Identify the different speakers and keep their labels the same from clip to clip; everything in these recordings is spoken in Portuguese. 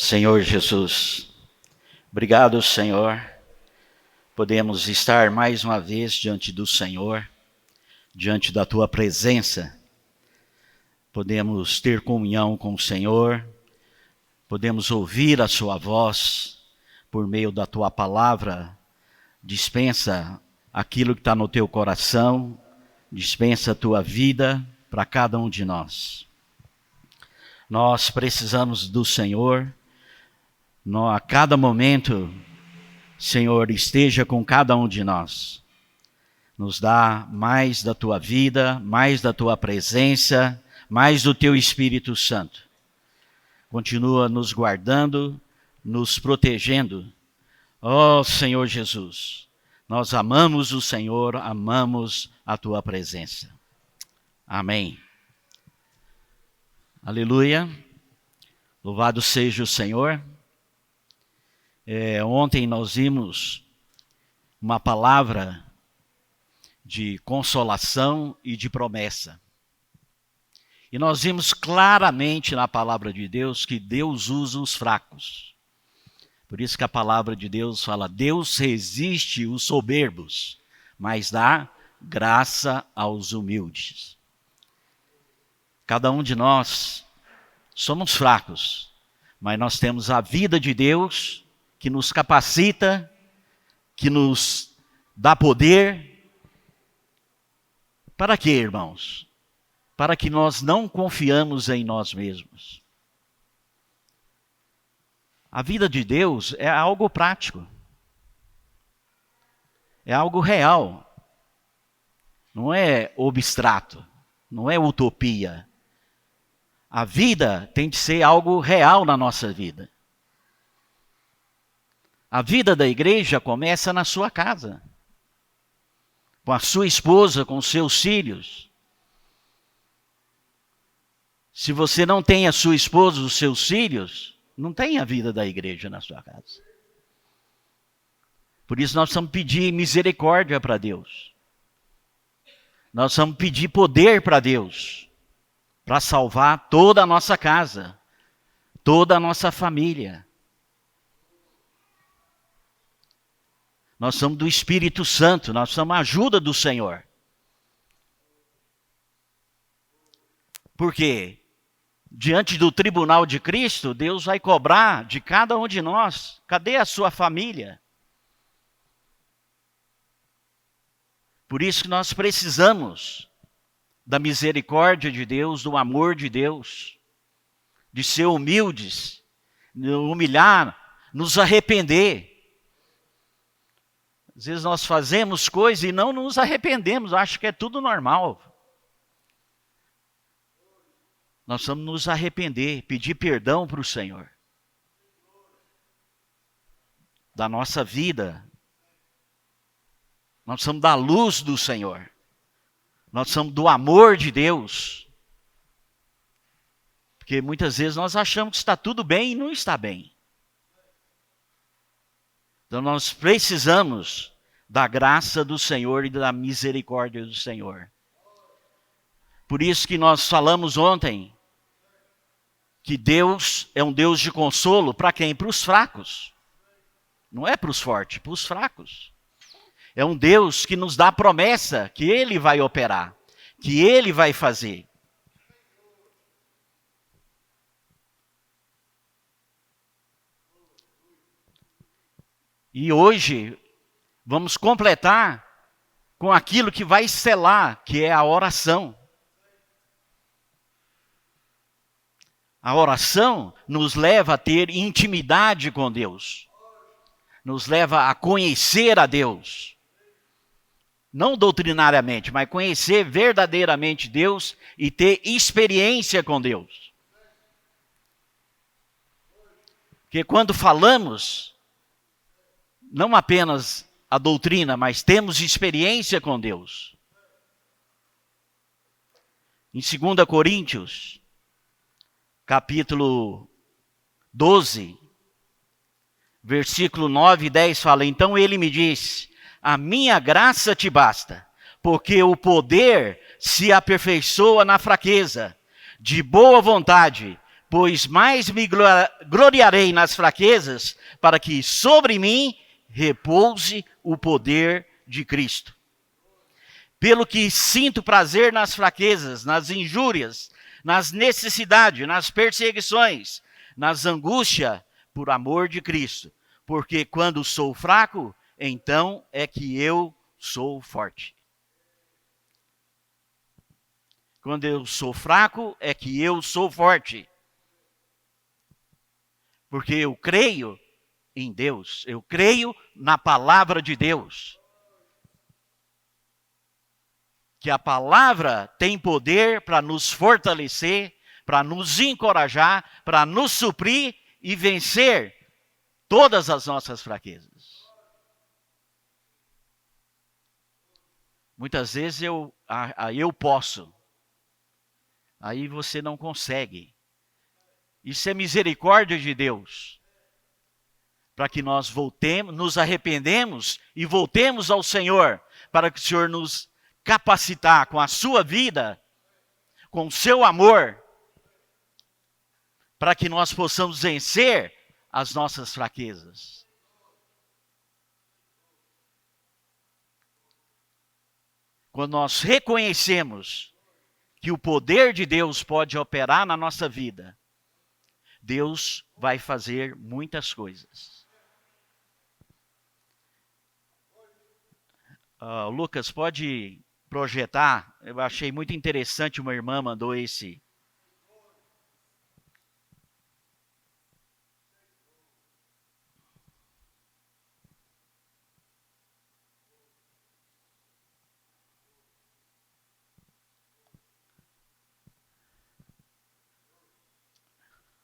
Speaker 1: Senhor Jesus, obrigado, Senhor. Podemos estar mais uma vez diante do Senhor, diante da Tua presença. Podemos ter comunhão com o Senhor, podemos ouvir a Sua voz por meio da Tua palavra. Dispensa aquilo que está no Teu coração, dispensa a Tua vida para cada um de nós. Nós precisamos do Senhor. A cada momento, Senhor, esteja com cada um de nós. Nos dá mais da Tua vida, mais da Tua presença, mais do Teu Espírito Santo. Continua nos guardando, nos protegendo. Ó Senhor Jesus, nós amamos o Senhor, amamos a Tua presença. Amém. Aleluia. Louvado seja o Senhor. Ontem nós vimos uma palavra de consolação e de promessa. E nós vimos claramente na palavra de Deus que Deus usa os fracos. Por isso que a palavra de Deus fala: Deus resiste os soberbos, mas dá graça aos humildes. Cada um de nós somos fracos, mas nós temos a vida de Deus que nos capacita, que nos dá poder. Para quê, irmãos? Para que nós não confiamos em nós mesmos. A vida de Deus é algo prático. É algo real. Não é abstrato. Não é utopia. A vida tem de ser algo real na nossa vida. A vida da igreja começa na sua casa, com a sua esposa, com os seus filhos. Se você não tem a sua esposa, os seus filhos, não tem a vida da igreja na sua casa. Por isso nós precisamos pedir misericórdia para Deus. Nós precisamos pedir poder para Deus, para salvar toda a nossa casa, toda a nossa família. Nós somos do Espírito Santo, nós somos a ajuda do Senhor. Porque diante do tribunal de Cristo, Deus vai cobrar de cada um de nós: cadê a sua família? Por isso que nós precisamos da misericórdia de Deus, do amor de Deus, de ser humildes, de humilhar, nos arrepender. Às vezes nós fazemos coisas e não nos arrependemos, acho que é tudo normal. Nós vamos nos arrepender, pedir perdão para o Senhor. Da nossa vida. Nós somos da luz do Senhor. Nós somos do amor de Deus. Porque muitas vezes nós achamos que está tudo bem e não está bem. Então nós precisamos da graça do Senhor e da misericórdia do Senhor. Por isso que nós falamos ontem que Deus é um Deus de consolo para quem? Para os fracos. Não é para os fortes, para os fracos. É um Deus que nos dá promessa que Ele vai operar, que Ele vai fazer. E hoje vamos completar com aquilo que vai selar, que é a oração. A oração nos leva a ter intimidade com Deus. Nos leva a conhecer a Deus. Não doutrinariamente, mas conhecer verdadeiramente Deus e ter experiência com Deus. Porque quando falamos, não apenas a doutrina, mas temos experiência com Deus. Em 2 Coríntios, capítulo 12, versículo 9 e 10 fala: então ele me disse: a minha graça te basta, porque o poder se aperfeiçoa na fraqueza. De boa vontade, pois mais me gloriarei nas fraquezas, para que sobre mim repouse o poder de Cristo. Pelo que sinto prazer nas fraquezas, nas injúrias, nas necessidades, nas perseguições, nas angústias, por amor de Cristo. Porque quando sou fraco, então é que eu sou forte. Quando eu sou fraco, é que eu sou forte. Porque eu creio em Deus, eu creio na palavra de Deus. Que a palavra tem poder para nos fortalecer, para nos encorajar, para nos suprir e vencer todas as nossas fraquezas. Muitas vezes eu posso, aí você não consegue. Isso é misericórdia de Deus, para que nós voltemos, nos arrependemos e voltemos ao Senhor, para que o Senhor nos capacitar com a sua vida, com o seu amor, para que nós possamos vencer as nossas fraquezas. Quando nós reconhecemos que o poder de Deus pode operar na nossa vida, Deus vai fazer muitas coisas. Lucas, pode projetar? Eu achei muito interessante, uma irmã mandou esse.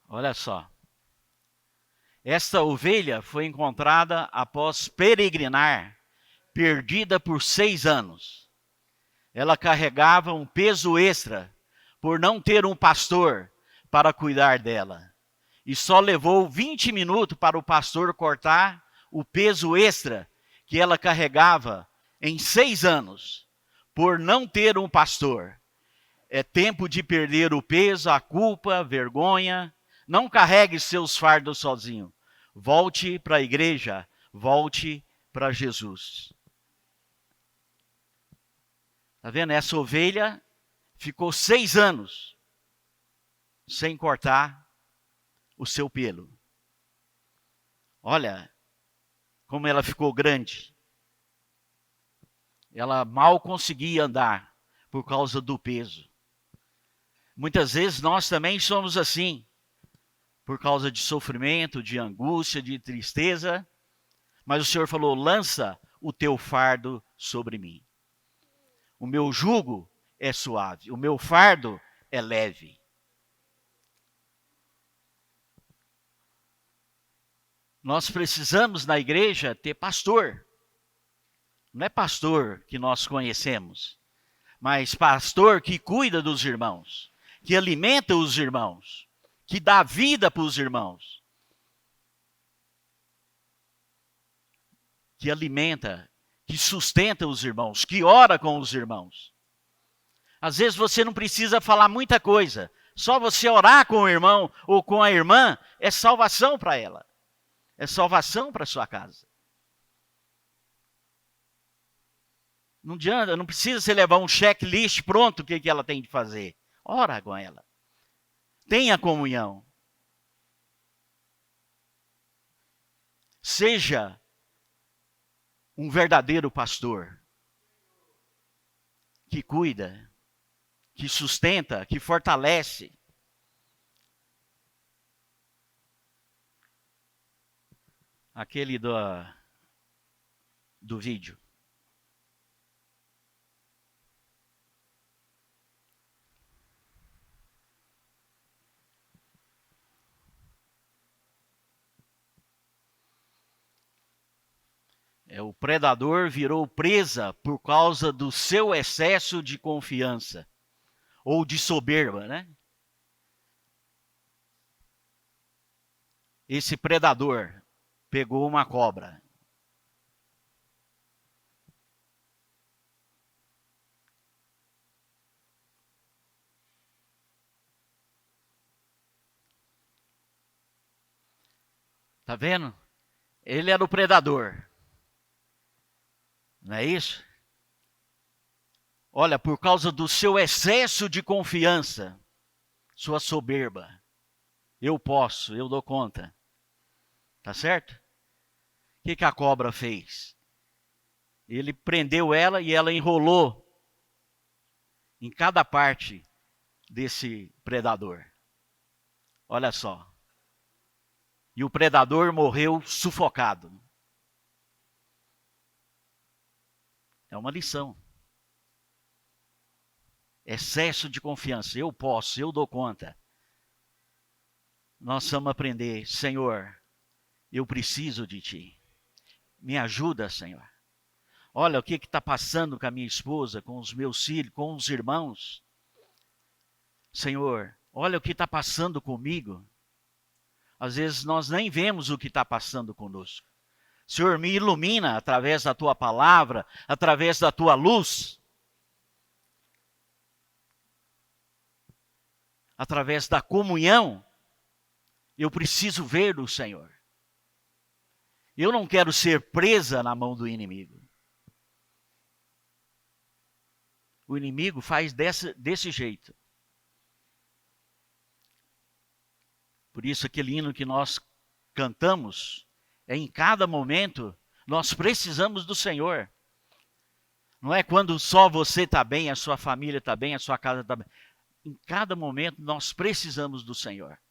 Speaker 1: Olha só. Esta ovelha foi encontrada após peregrinar, perdida por 6 anos. Ela carregava um peso extra por não ter um pastor para cuidar dela. E só levou 20 minutos para o pastor cortar o peso extra que ela carregava em 6 anos, por não ter um pastor. É tempo de perder o peso, a culpa, a vergonha. Não carregue seus fardos sozinho. Volte para a igreja, volte para Jesus. Está vendo? Essa ovelha ficou 6 anos sem cortar o seu pelo. Olha como ela ficou grande. Ela mal conseguia andar por causa do peso. Muitas vezes nós também somos assim, por causa de sofrimento, de angústia, de tristeza. Mas o Senhor falou: lança o teu fardo sobre mim. O meu jugo é suave, o meu fardo é leve. Nós precisamos na igreja ter pastor. Não é pastor que nós conhecemos, mas pastor que cuida dos irmãos, que alimenta os irmãos, que dá vida para os irmãos, que alimenta, que sustenta os irmãos, que ora com os irmãos. Às vezes você não precisa falar muita coisa, só você orar com o irmão ou com a irmã é salvação para ela, é salvação para sua casa. Não adianta, não precisa você levar um checklist pronto, o que ela tem de fazer. Ora com ela. Tenha comunhão. Seja um verdadeiro pastor que cuida, que sustenta, que fortalece. Aquele do vídeo. O predador virou presa por causa do seu excesso de confiança ou de soberba, né? Esse predador pegou uma cobra. Tá vendo? Ele era o predador. Não é isso? Olha, por causa do seu excesso de confiança, sua soberba, eu posso, eu dou conta. Tá certo? O que a cobra fez? Ele prendeu ela e ela enrolou em cada parte desse predador. Olha só. E o predador morreu sufocado. É uma lição. Excesso de confiança. Eu posso, eu dou conta. Nós vamos aprender, Senhor, eu preciso de Ti. Me ajuda, Senhor. Olha o que está passando com a minha esposa, com os meus filhos, com os irmãos. Senhor, olha o que está passando comigo. Às vezes nós nem vemos o que está passando conosco. Senhor, me ilumina através da Tua palavra, através da Tua luz. Através da comunhão, eu preciso ver o Senhor. Eu não quero ser presa na mão do inimigo. O inimigo faz desse jeito. Por isso aquele hino que nós cantamos, em cada momento, nós precisamos do Senhor. Não é quando só você está bem, a sua família está bem, a sua casa está bem. Em cada momento nós precisamos do Senhor.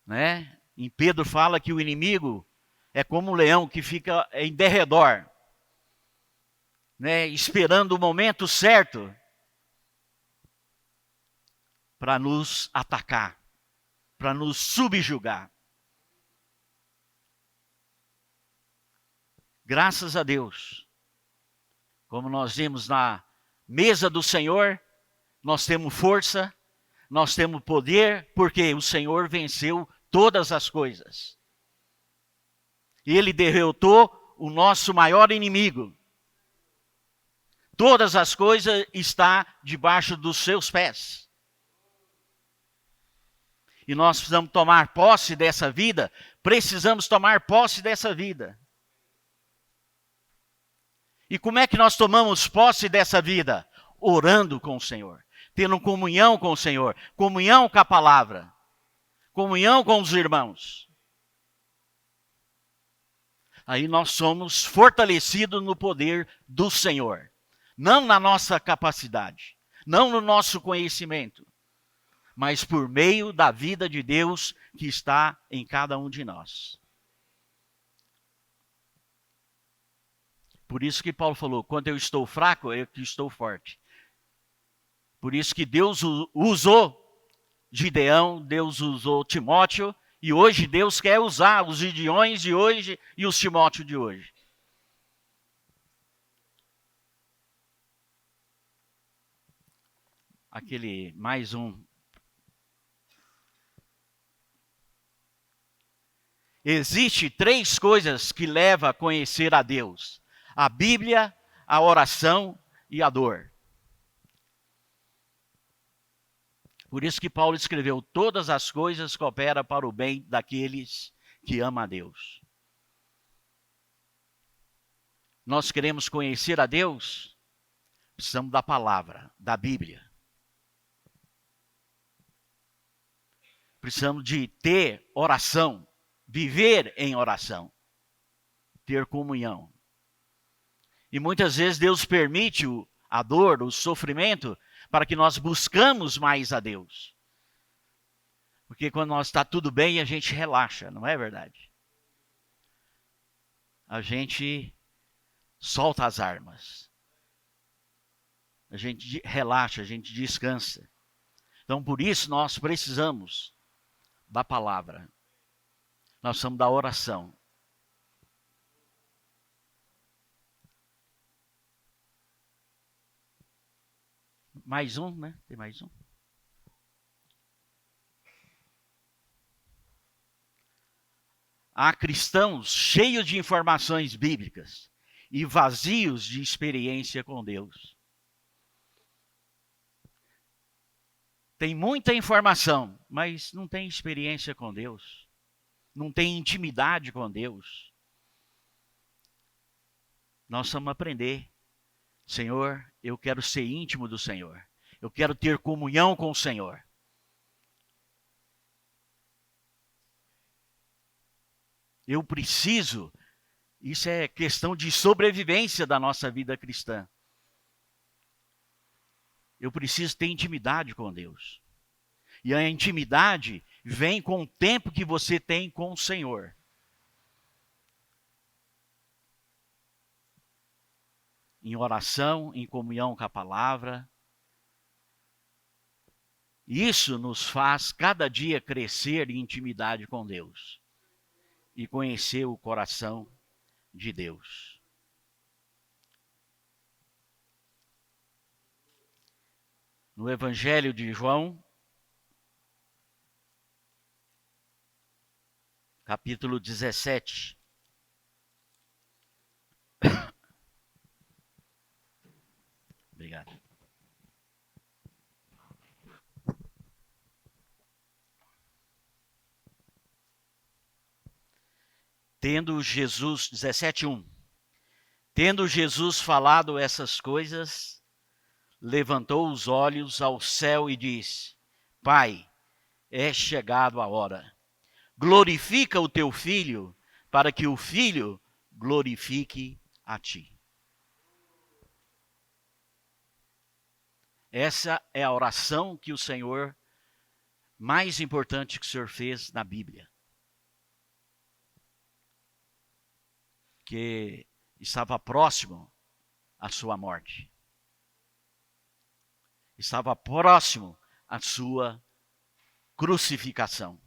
Speaker 1: Né? Em Pedro fala que o inimigo é como um leão que fica em derredor, né? Esperando o momento certo para nos atacar, para nos subjugar. Graças a Deus, como nós vimos na mesa do Senhor, nós temos força, nós temos poder, porque o Senhor venceu todas as coisas. E Ele derrotou o nosso maior inimigo. Todas as coisas estão debaixo dos seus pés. E nós precisamos tomar posse dessa vida, precisamos tomar posse dessa vida. E como é que nós tomamos posse dessa vida? Orando com o Senhor, tendo comunhão com o Senhor, comunhão com a palavra, comunhão com os irmãos. Aí nós somos fortalecidos no poder do Senhor. Não na nossa capacidade, não no nosso conhecimento, mas por meio da vida de Deus que está em cada um de nós. Por isso que Paulo falou, quando eu estou fraco, eu que estou forte. Por isso que Deus usou Gideão, Deus usou Timóteo, e hoje Deus quer usar os Gideões de hoje e os Timóteo de hoje. Aquele mais um. Existem 3 coisas que levam a conhecer a Deus: a Bíblia, a oração e a dor. Por isso que Paulo escreveu, todas as coisas cooperam para o bem daqueles que amam a Deus. Nós queremos conhecer a Deus, precisamos da palavra, da Bíblia. Precisamos de ter oração, viver em oração, ter comunhão. E muitas vezes Deus permite a dor, o sofrimento, para que nós buscamos mais a Deus. Porque quando nós está tudo bem, a gente relaxa, não é verdade? A gente solta as armas. A gente relaxa, a gente descansa. Então, por isso, nós precisamos da palavra. Nós precisamos da oração. Mais um, né? Tem mais um. Há cristãos cheios de informações bíblicas e vazios de experiência com Deus. Tem muita informação, mas não tem experiência com Deus. não tem intimidade com Deus. Nós vamos aprender. Senhor, eu quero ser íntimo do Senhor. Eu quero ter comunhão com o Senhor. Eu preciso, isso é questão de sobrevivência da nossa vida cristã. Eu preciso ter intimidade com Deus. E a intimidade vem com o tempo que você tem com o Senhor. Em oração, em comunhão com a palavra. Isso nos faz cada dia crescer em intimidade com Deus. E conhecer o coração de Deus. No Evangelho de João, capítulo 17. Obrigado. Tendo Jesus, 17:1. Tendo Jesus falado essas coisas, levantou os olhos ao céu e disse: Pai, é chegado a hora. Glorifica o teu Filho, para que o Filho glorifique a ti. Essa é a oração que o Senhor, mais importante que o Senhor fez na Bíblia. Que estava próximo à sua morte. Estava próximo à sua crucificação.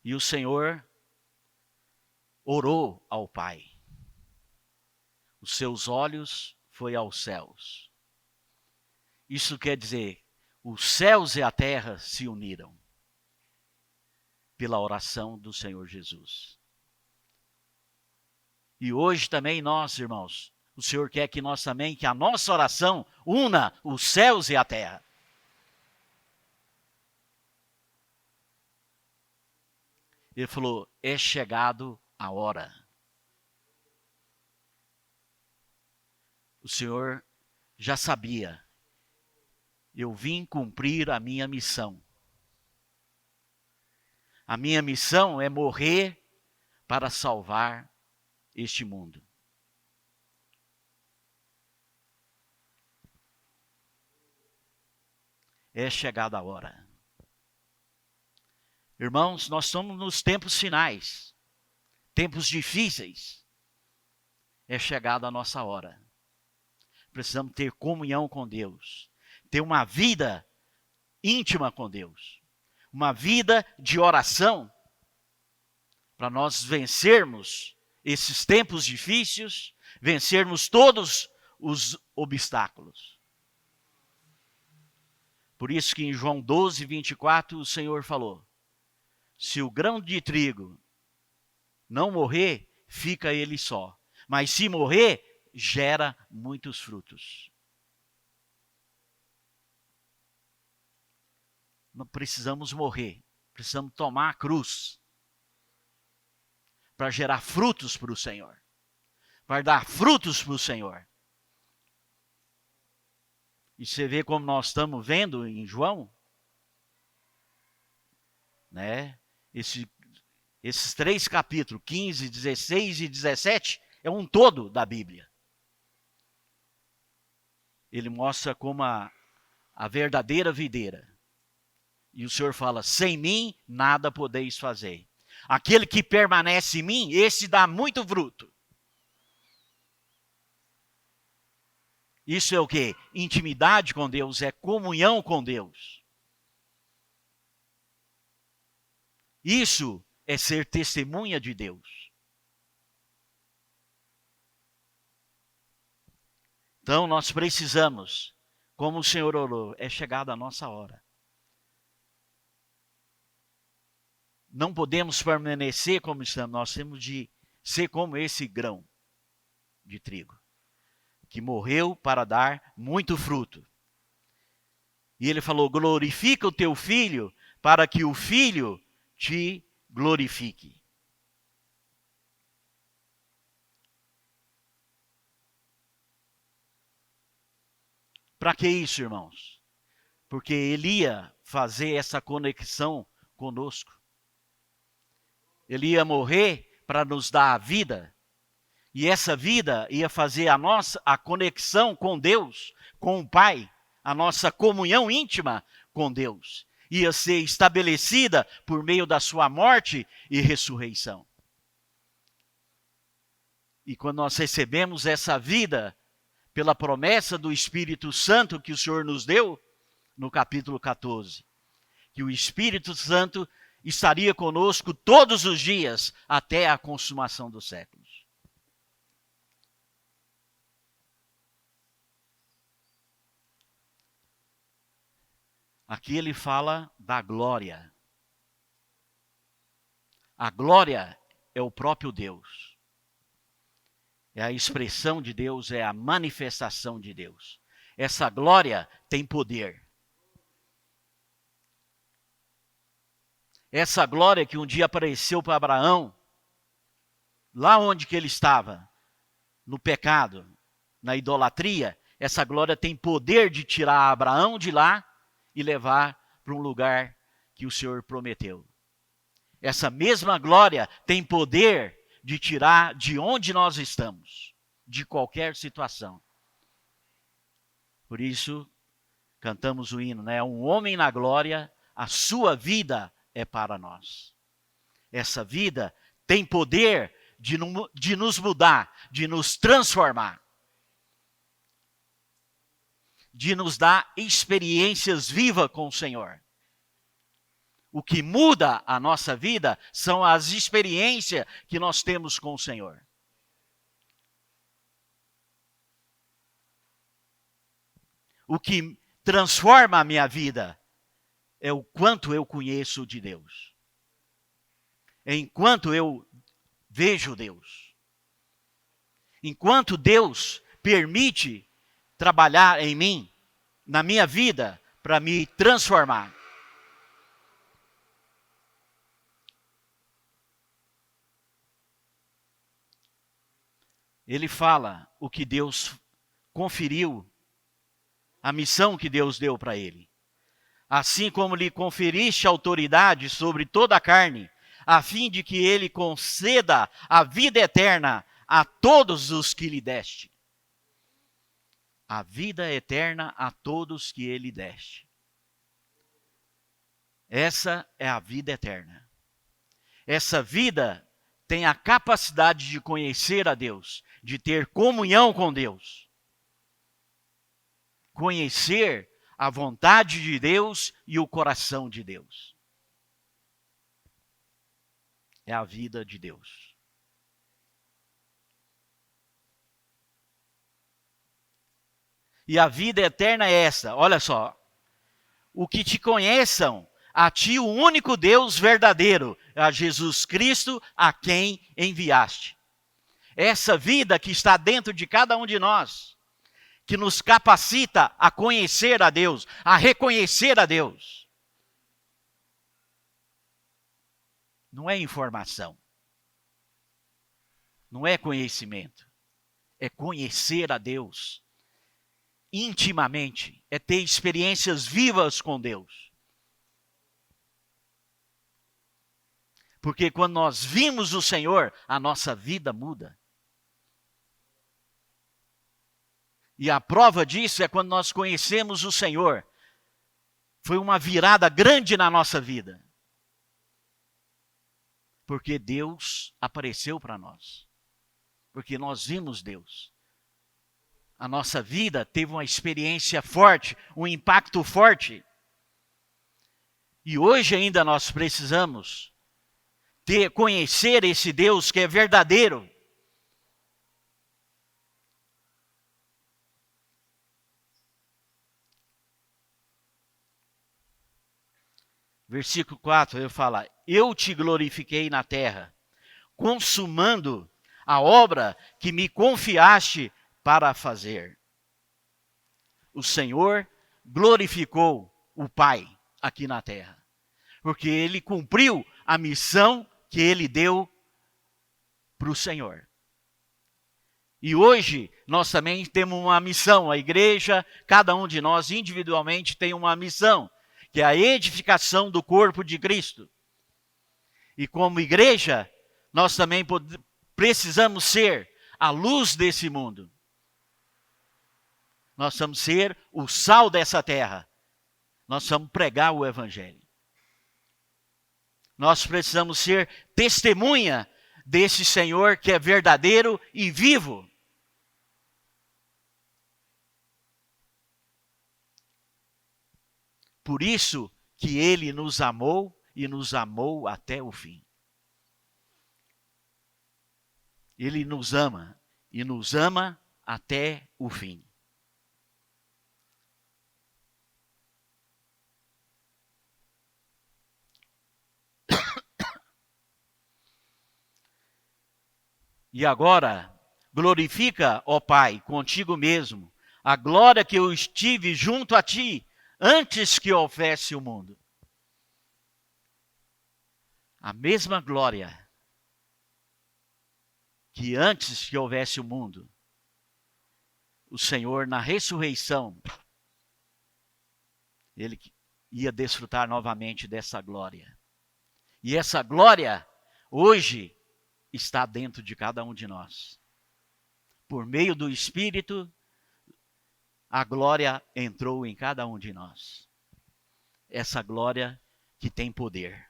Speaker 1: E o Senhor orou ao Pai. Os seus olhos foi aos céus. Isso quer dizer, os céus e a terra se uniram pela oração do Senhor Jesus. E hoje também nós, irmãos, o Senhor quer que nós também, que a nossa oração una os céus e a terra. Ele falou, é chegado a hora. O Senhor já sabia. Eu vim cumprir a minha missão. A minha missão é morrer para salvar este mundo. É chegada a hora. Irmãos, nós estamos nos tempos finais, tempos difíceis. É chegada a nossa hora. Precisamos ter comunhão com Deus, ter uma vida íntima com Deus, uma vida de oração, para nós vencermos esses tempos difíceis, vencermos todos os obstáculos. Por isso que em João 12, 24, o Senhor falou, se o grão de trigo não morrer, fica ele só. Mas se morrer, gera muitos frutos. Nós precisamos morrer, precisamos tomar a cruz para gerar frutos para o Senhor, para dar frutos para o Senhor. E você vê como nós estamos vendo em João, né? Esses 3 capítulos, 15, 16 e 17, é um todo da Bíblia. Ele mostra como a verdadeira videira. E o Senhor fala, sem mim nada podeis fazer. Aquele que permanece em mim, esse dá muito fruto. Isso é o quê? Intimidade com Deus, é comunhão com Deus. Isso é ser testemunha de Deus. Então nós precisamos, como o Senhor orou, é chegada a nossa hora. Não podemos permanecer como estamos, nós temos de ser como esse grão de trigo, que morreu para dar muito fruto. E ele falou: glorifica o teu filho, para que o filho te glorifique. Para que isso, irmãos? Porque ele ia fazer essa conexão conosco. Ele ia morrer para nos dar a vida. E essa vida ia fazer a conexão com Deus, com o Pai, a nossa comunhão íntima com Deus. Ia ser estabelecida por meio da sua morte e ressurreição. E quando nós recebemos essa vida, pela promessa do Espírito Santo que o Senhor nos deu, no capítulo 14, que o Espírito Santo estaria conosco todos os dias até a consumação dos séculos. Aqui ele fala da glória. A glória é o próprio Deus. É a expressão de Deus, é a manifestação de Deus. Essa glória tem poder. Essa glória que um dia apareceu para Abraão, lá onde que ele estava, no pecado, na idolatria, essa glória tem poder de tirar Abraão de lá e levar para um lugar que o Senhor prometeu. Essa mesma glória tem poder de tirar de onde nós estamos, de qualquer situação. Por isso, cantamos o hino, né? Um homem na glória, a sua vida é para nós. Essa vida tem poder de nos mudar, de nos transformar, de nos dar experiências vivas com o Senhor. O que muda a nossa vida são as experiências que nós temos com o Senhor. O que transforma a minha vida é o quanto eu conheço de Deus. É enquanto eu vejo Deus. Enquanto Deus permite trabalhar em mim, na minha vida, para me transformar. Ele fala o que Deus conferiu, a missão que Deus deu para ele. Assim como lhe conferiste autoridade sobre toda a carne, a fim de que ele conceda a vida eterna a todos os que lhe deste. A vida eterna a todos que ele deste. Essa é a vida eterna. Essa vida tem a capacidade de conhecer a Deus, de ter comunhão com Deus. Conhecer a vontade de Deus e o coração de Deus. É a vida de Deus. E a vida eterna é essa, olha só. O que te conheçam, a ti o único Deus verdadeiro, a Jesus Cristo, a quem enviaste. Essa vida que está dentro de cada um de nós, que nos capacita a conhecer a Deus, a reconhecer a Deus. Não é informação. Não é conhecimento. É conhecer a Deus intimamente. É ter experiências vivas com Deus. Porque quando nós vimos o Senhor, a nossa vida muda. E a prova disso é quando nós conhecemos o Senhor. Foi uma virada grande na nossa vida. Porque Deus apareceu para nós. Porque nós vimos Deus. A nossa vida teve uma experiência forte, um impacto forte. E hoje ainda nós precisamos conhecer esse Deus que é verdadeiro. Versículo 4, ele fala: eu te glorifiquei na terra, consumando a obra que me confiaste para fazer. O Senhor glorificou o Pai aqui na terra. Porque ele cumpriu a missão que ele deu para o Senhor. E hoje nós também temos uma missão. A igreja, cada um de nós individualmente tem uma missão, que é a edificação do corpo de Cristo. E como igreja, nós também precisamos ser a luz desse mundo. Nós precisamos ser o sal dessa terra. Nós precisamos pregar o Evangelho. Nós precisamos ser testemunha desse Senhor que é verdadeiro e vivo. Por isso que ele nos amou e nos amou até o fim. Ele nos ama e nos ama até o fim. E agora, glorifica, ó Pai, contigo mesmo, a glória que eu estive junto a ti, antes que houvesse o mundo. A mesma glória que antes que houvesse o mundo, o Senhor, na ressurreição, ele ia desfrutar novamente dessa glória. E essa glória, hoje, está dentro de cada um de nós. Por meio do Espírito, a glória entrou em cada um de nós. Essa glória que tem poder.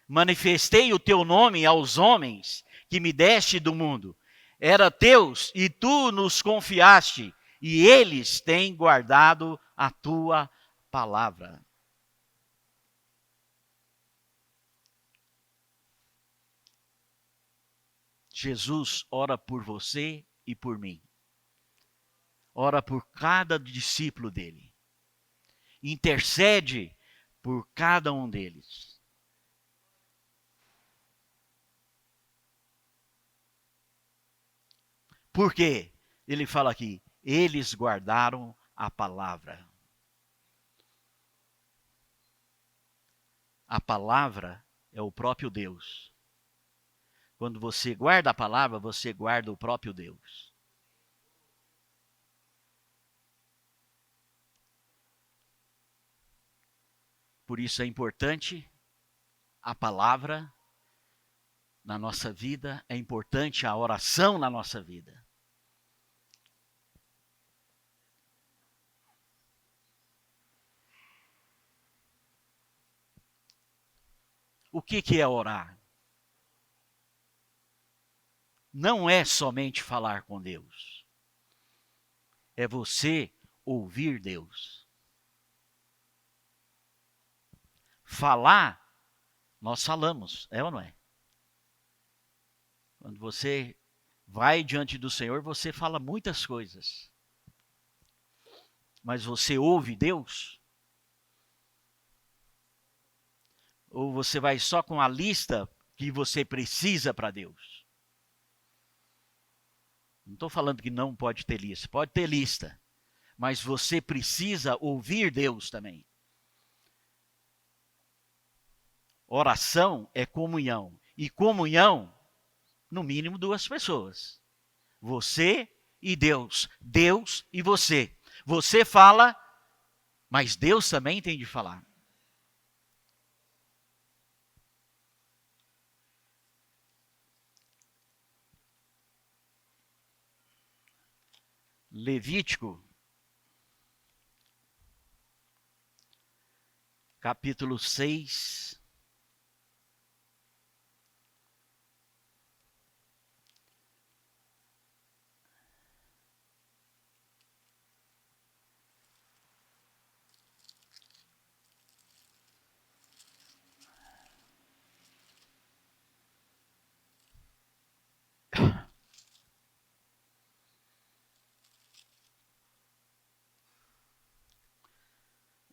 Speaker 1: Manifestei o teu nome aos homens que me deste do mundo. Era teus e tu nos confiaste, e eles têm guardado a tua palavra. Jesus ora por você e por mim. Ora por cada discípulo dele. Intercede por cada um deles. Por quê? Ele fala aqui, eles guardaram a palavra. A palavra é o próprio Deus. Quando você guarda a palavra, você guarda o próprio Deus. Por isso é importante a palavra na nossa vida, é importante a oração na nossa vida. O que é orar? Não é somente falar com Deus. É você ouvir Deus. Falar, nós falamos, é ou não é? Quando você vai diante do Senhor, você fala muitas coisas. Mas você ouve Deus? Ou você vai só com a lista que você precisa para Deus? Não estou falando que não pode ter lista. Pode ter lista. Mas você precisa ouvir Deus também. Oração é comunhão. E comunhão, no mínimo 2 pessoas. Você e Deus. Deus e você. Você fala, mas Deus também tem de falar. Levítico, capítulo 6.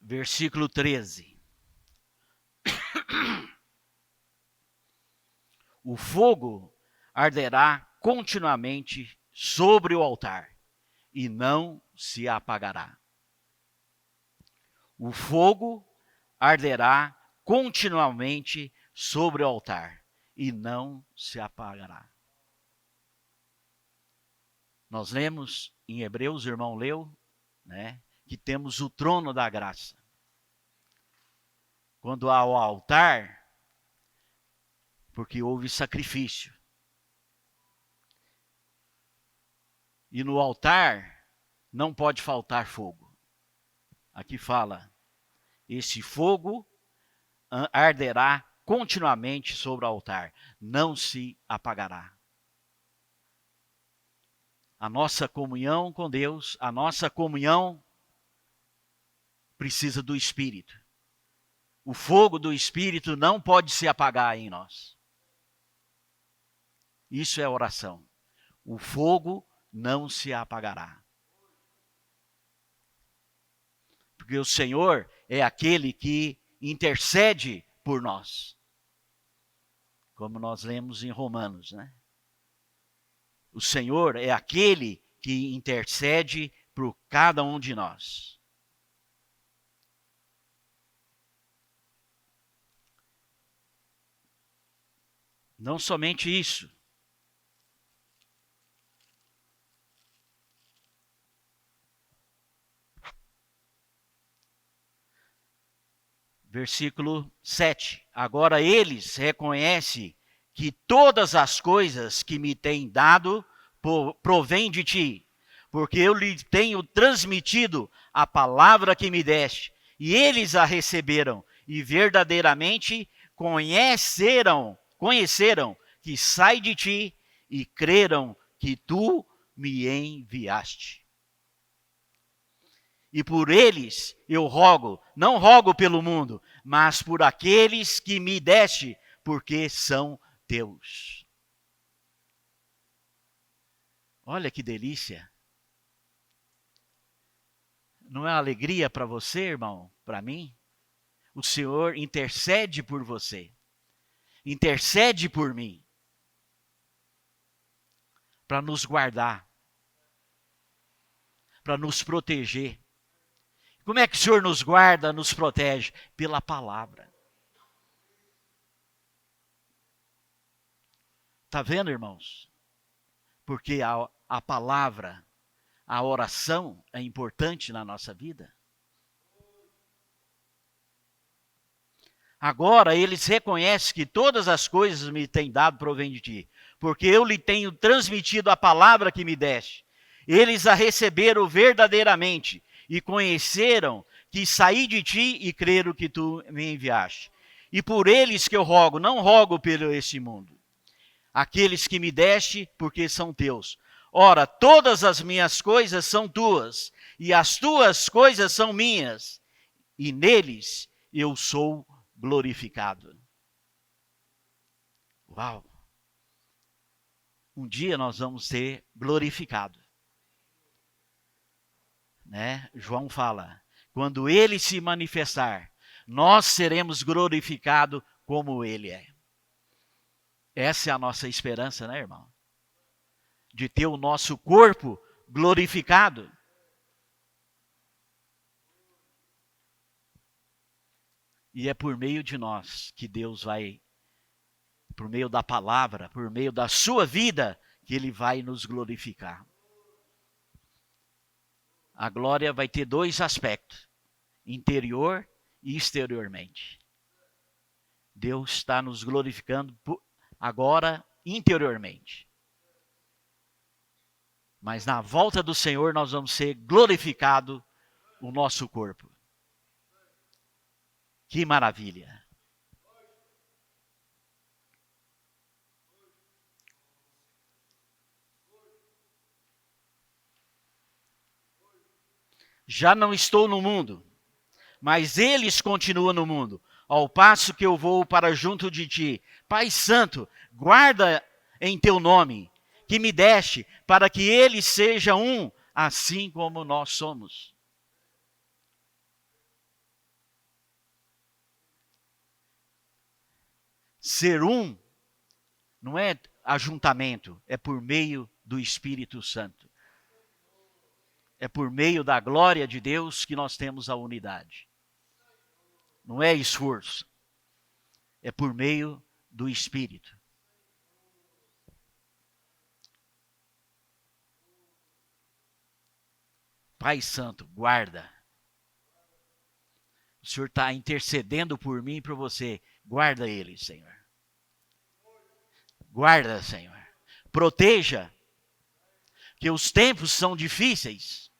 Speaker 1: Versículo 13. O fogo arderá continuamente sobre o altar e não se apagará. o fogo arderá continuamente sobre o altar e não se apagará. Nós lemos em Hebreus, o irmão leu, né, que temos o trono da graça. Quando há o altar, porque houve sacrifício. E no altar não pode faltar fogo. Aqui fala, esse fogo arderá continuamente sobre o altar, não se apagará. A nossa comunhão com Deus, a nossa comunhão precisa do Espírito. O fogo do Espírito não pode se apagar em nós. Isso é oração. O fogo não se apagará. Porque o Senhor é aquele que intercede por nós. Como nós lemos em Romanos, né? O Senhor é aquele que intercede por cada um de nós. Não somente isso. Versículo 7. Agora eles reconhecem que todas as coisas que me têm dado provém de ti, porque eu lhe tenho transmitido a palavra que me deste, e eles a receberam, e verdadeiramente conheceram que sai de ti, e creram que tu me enviaste. E por eles eu rogo, não rogo pelo mundo, mas por aqueles que me deste, porque são teus. Olha que delícia. Não é uma alegria para você, irmão? Para mim? O Senhor intercede por você. Intercede por mim. Para nos guardar. Para nos proteger. Como é que o Senhor nos guarda, nos protege? Pela palavra. Está vendo, irmãos? Porque a palavra, a oração é importante na nossa vida. Agora eles reconhecem que todas as coisas me têm dado provém de ti, porque eu lhe tenho transmitido a palavra que me deste. Eles a receberam verdadeiramente e conheceram que saí de ti e creram que tu me enviaste. E por eles que eu rogo, não rogo pelo este mundo. Aqueles que me deste, porque são teus. Ora, todas as minhas coisas são tuas, e as tuas coisas são minhas, e neles eu sou glorificado. Uau! Um dia nós vamos ser glorificados. Né? João fala, quando ele se manifestar, nós seremos glorificados como ele é. Essa é a nossa esperança, né, irmão? De ter o nosso corpo glorificado. E é por meio de nós que Deus vai, por meio da palavra, por meio da sua vida, que Ele vai nos glorificar. A glória vai ter dois aspectos, interior e exteriormente. Deus está nos glorificando agora interiormente. Mas na volta do Senhor nós vamos ser glorificados o nosso corpo. Que maravilha! Já não estou no mundo, mas eles continuam no mundo, ao passo que eu vou para junto de ti. Pai Santo, guarda em teu nome, que me deste, para que eles sejam um, assim como nós somos. Ser um não é ajuntamento, é por meio do Espírito Santo. É por meio da glória de Deus que nós temos a unidade. não é esforço, é por meio do Espírito. Pai Santo, guarda. O Senhor está intercedendo por mim e por você. Guarda ele, Senhor. Guarda, Senhor. Proteja, que os tempos são difíceis.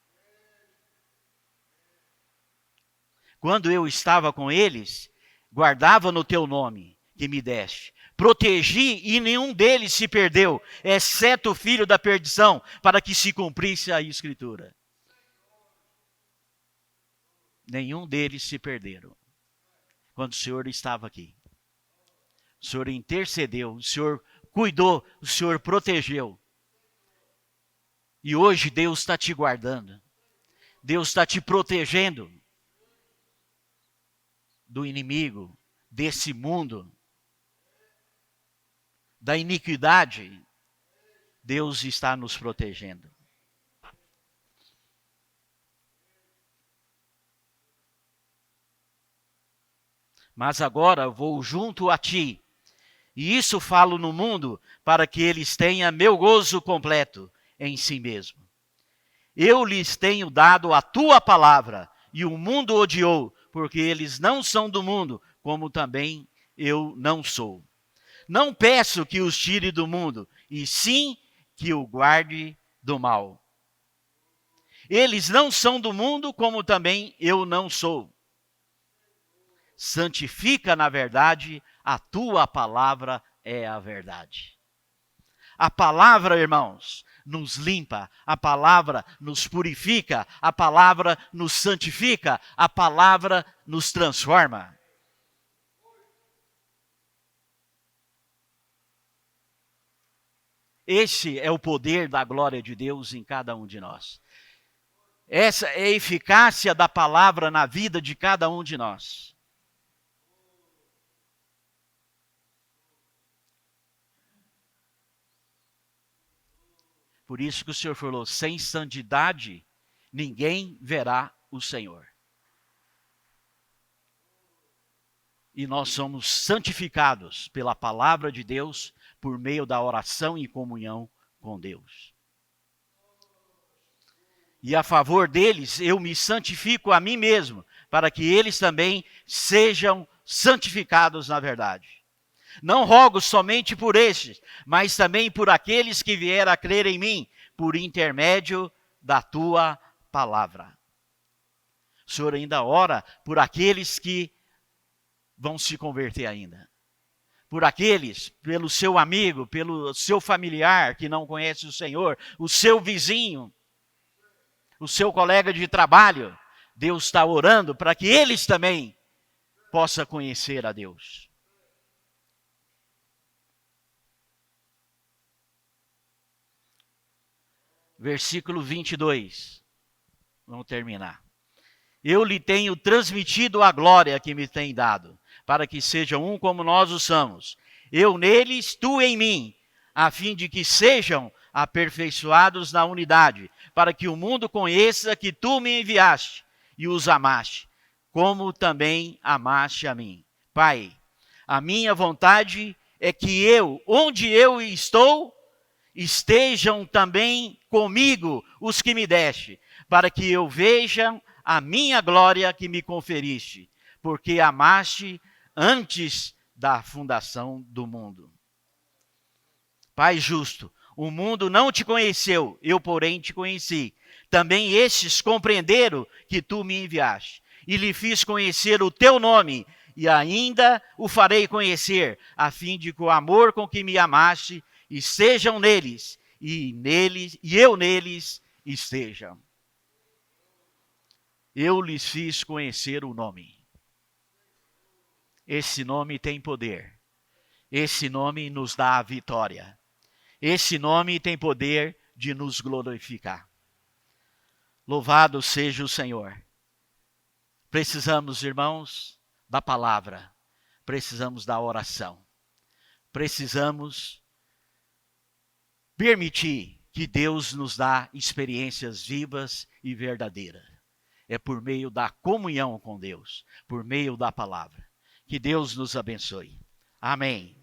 Speaker 1: Quando eu estava com eles, guardava no teu nome que me deste. Protegi e nenhum deles se perdeu, exceto o filho da perdição, para que se cumprisse a Escritura. Nenhum deles se perderam. Quando o Senhor estava aqui. O Senhor intercedeu, o Senhor cuidou, o Senhor protegeu. E hoje Deus está te guardando. Deus está te protegendo do inimigo, desse mundo, da iniquidade. Deus está nos protegendo. Mas agora vou junto a ti, e isso falo no mundo, para que eles tenham meu gozo completo em si mesmo. Eu lhes tenho dado a tua palavra, e o mundo odiou, porque eles não são do mundo, como também eu não sou. Não peço que os tire do mundo, e sim que o guarde do mal. Eles não são do mundo, como também eu não sou. Santifica na verdade, a tua palavra é a verdade. A palavra, irmãos, nos limpa, a palavra nos purifica, a palavra nos santifica, a palavra nos transforma. Esse é o poder da glória de Deus em cada um de nós. Essa é a eficácia da palavra na vida de cada um de nós. Por isso que o Senhor falou, sem santidade, ninguém verá o Senhor. E nós somos santificados pela palavra de Deus, por meio da oração e comunhão com Deus. E a favor deles, eu me santifico a mim mesmo, para que eles também sejam santificados na verdade. Não rogo somente por estes, mas também por aqueles que vieram a crer em mim, por intermédio da tua palavra. O Senhor ainda ora por aqueles que vão se converter ainda. Por aqueles, pelo seu amigo, pelo seu familiar que não conhece o Senhor, o seu vizinho, o seu colega de trabalho. Deus está orando para que eles também possam conhecer a Deus. Versículo 22. Vamos terminar. Eu lhe tenho transmitido a glória que me tem dado, para que sejam um como nós o somos. Eu neles, tu em mim, a fim de que sejam aperfeiçoados na unidade, para que o mundo conheça que tu me enviaste e os amaste, como também amaste a mim. Pai, a minha vontade é que onde eu estou, estejam também comigo os que me deste, para que eu veja a minha glória que me conferiste, porque amaste antes da fundação do mundo. Pai justo, o mundo não te conheceu, eu porém te conheci. Também estes compreenderam que tu me enviaste, e lhe fiz conhecer o teu nome, e ainda o farei conhecer, a fim de que o amor com que me amaste estejam neles, e eu neles esteja. Eu lhes fiz conhecer o nome. Esse nome tem poder. Esse nome nos dá a vitória. Esse nome tem poder de nos glorificar. Louvado seja o Senhor. Precisamos, irmãos, da palavra. Precisamos da oração. Precisamos permitir que Deus nos dá experiências vivas e verdadeiras. é por meio da comunhão com Deus, por meio da palavra. Que Deus nos abençoe. Amém.